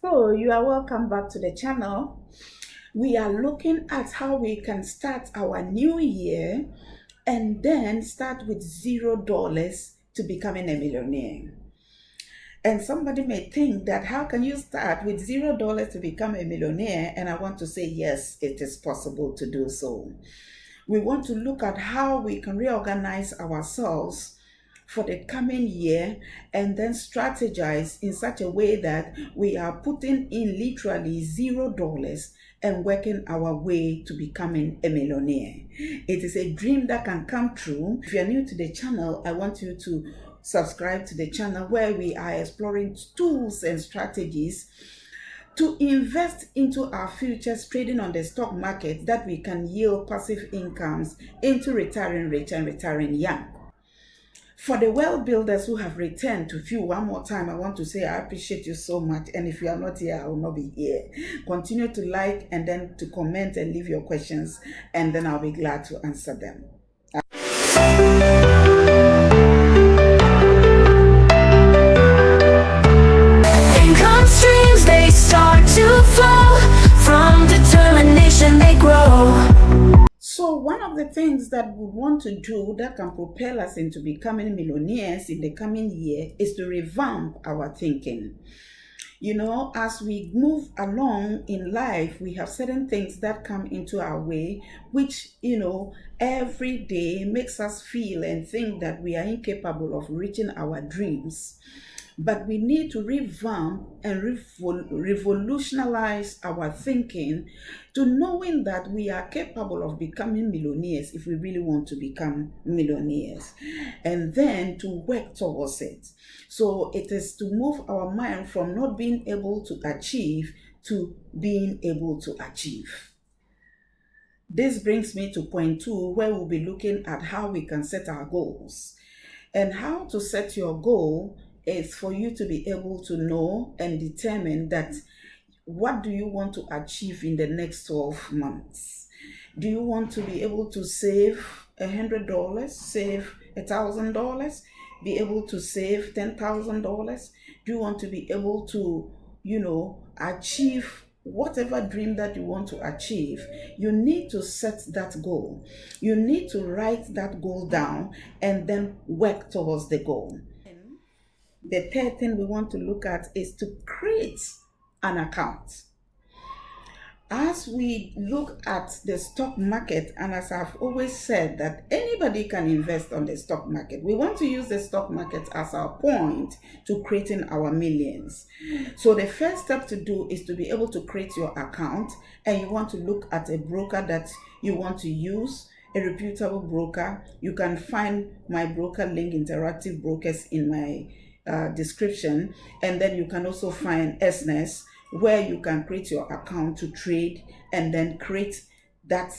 So you are welcome back to the channel. We are looking at how we can start our new year and then start with $0 to becoming a millionaire. And somebody may think that how can you start with $0 to become a millionaire? And I want to say, yes, it is possible to do so. We want to look at how we can reorganize ourselves for the coming year and then strategize in such a way that we are putting in literally $0 and working our way to becoming a millionaire. It is a dream that can come true. If you are new to the channel, I want you to subscribe to the channel where we are exploring tools and strategies to invest into our futures trading on the stock market that we can yield passive incomes into retiring rich and retiring young. For the well builders who have returned to view one more time, I want to say I appreciate you so much. And if you are not here, I will not be here. Continue to like and then to comment and leave your questions, and then I'll be glad to answer them. Income streams, they start to flow. From determination, they grow. So one of the things that we want to do that can propel us into becoming millionaires in the coming year is to revamp our thinking. You know, as we move along in life, we have certain things that come into our way, which, every day makes us feel and think that we are incapable of reaching our dreams. But we need to revamp and revolutionize our thinking to knowing that we are capable of becoming millionaires if we really want to become millionaires, and then to work towards it. So it is to move our mind from not being able to achieve to being able to achieve. This brings me to point 2, where we'll be looking at how we can set our goals. And how to set your goal is for you to be able to know and determine that what do you want to achieve in the next 12 months. Do you want to be able to save $100, save $1,000, be able to save $10,000? Do you want to be able to, achieve whatever dream that you want to achieve? You need to set that goal. You need to write that goal down and then work towards the goal. The third thing we want to look at is to create an account. As we look at the stock market, and as I've always said that anybody can invest on the stock market, we want to use the stock market as our point to creating our millions. So the first step to do is to be able to create your account, and you want to look at a broker that you want to use, a reputable broker. You can find my broker link, Interactive Brokers, in my description, and then you can also find SNES, where you can create your account to trade and then create that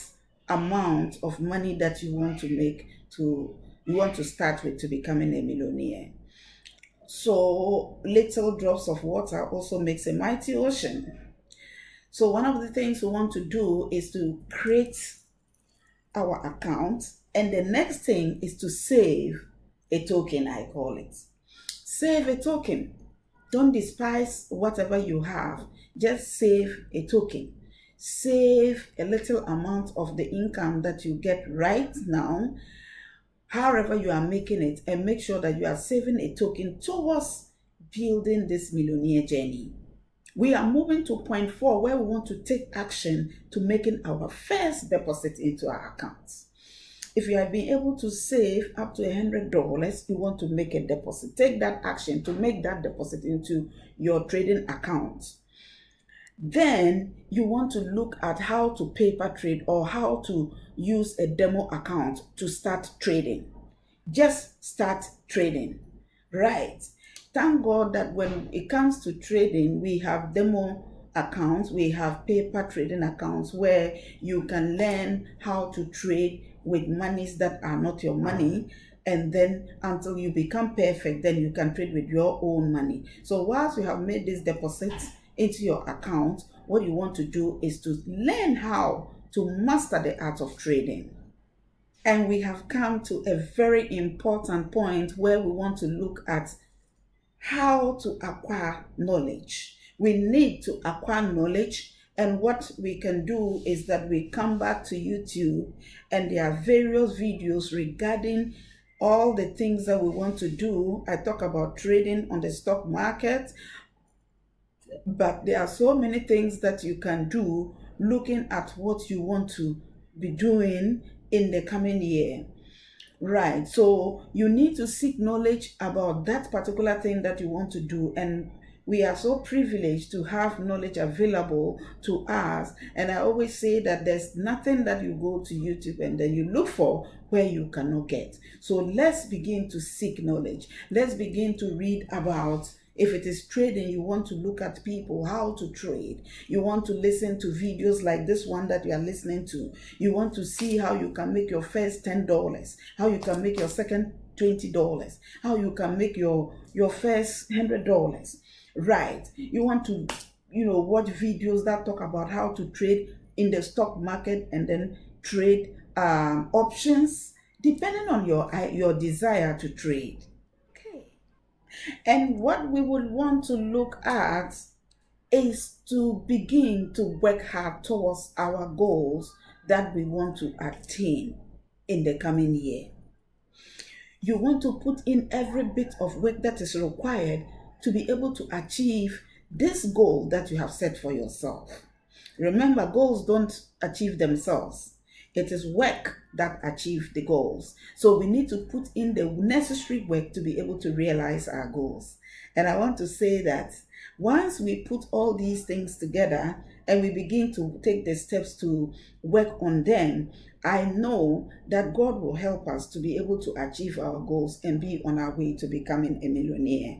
amount of money that you want to start with to becoming a millionaire. So little drops of water also makes a mighty ocean. So one of the things we want to do is to create our account, and the next thing is to save a token, I call it. Save a token. Don't despise whatever you have. Just save a token. Save a little amount of the income that you get right now, however you are making it, and make sure that you are saving a token towards building this millionaire journey. We are moving to point 4, where we want to take action to making our first deposit into our accounts. If you have been able to save up to $100, you want to make a deposit. Take that action to make that deposit into your trading account. Then you want to look at how to paper trade or how to use a demo account to start trading. Just start trading, right? Thank God that when it comes to trading, we have demo accounts, we have paper trading accounts where you can learn how to trade with monies that are not your money, and then until you become perfect, then you can trade with your own money. So whilst you have made these deposits into your account, what you want to do is to learn how to master the art of trading. And we have come to a very important point where we want to look at how to acquire knowledge. We need to acquire knowledge. And what we can do is that we come back to YouTube, and there are various videos regarding all the things that we want to do. I talk about trading on the stock market, but there are so many things that you can do looking at what you want to be doing in the coming year. Right, so you need to seek knowledge about that particular thing that you want to do, and we are so privileged to have knowledge available to us. And I always say that there's nothing that you go to YouTube and then you look for where you cannot get. So let's begin to seek knowledge. Let's begin to read about, if it is trading, you want to look at people, how to trade. You want to listen to videos like this one that you are listening to. You want to see how you can make your first $10, how you can make your second $20, how you can make your first $100. Right. You want to, watch videos that talk about how to trade in the stock market and then trade options, depending on your desire to trade. And what we would want to look at is to begin to work hard towards our goals that we want to attain in the coming year. You want to put in every bit of work that is required to be able to achieve this goal that you have set for yourself. Remember, goals don't achieve themselves. It is work that achieves the goals. So we need to put in the necessary work to be able to realize our goals. And I want to say that once we put all these things together and we begin to take the steps to work on them, I know that God will help us to be able to achieve our goals and be on our way to becoming a millionaire.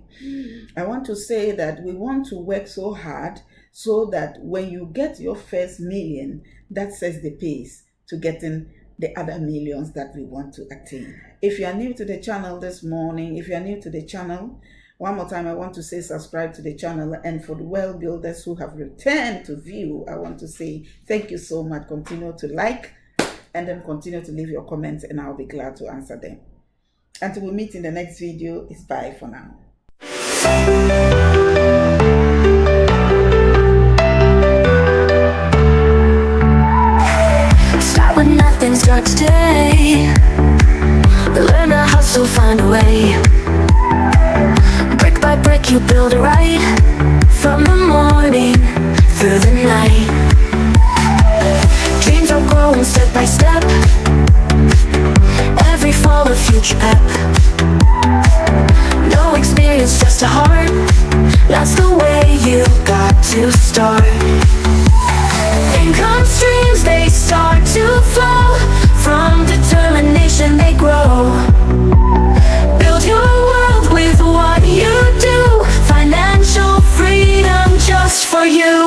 I want to say that we want to work so hard so that when you get your first million, that sets the pace to getting the other millions that we want to attain. If you are new to the channel this morning, one more time, I want to say subscribe to the channel. And for the well builders who have returned to view, I want to say thank you so much. Continue to like and then continue to leave your comments, and I'll be glad to answer them. Until we meet in the next video, it's bye for now. Start today, learn to hustle, find a way. Brick by brick you build it right, from the morning through the night. Dreams are growing step by step, every fall a future pep. No experience, just a heart, that's the way you got to start. Income streams, they start to flow, from determination they grow. Build your world with what you do, financial freedom just for you.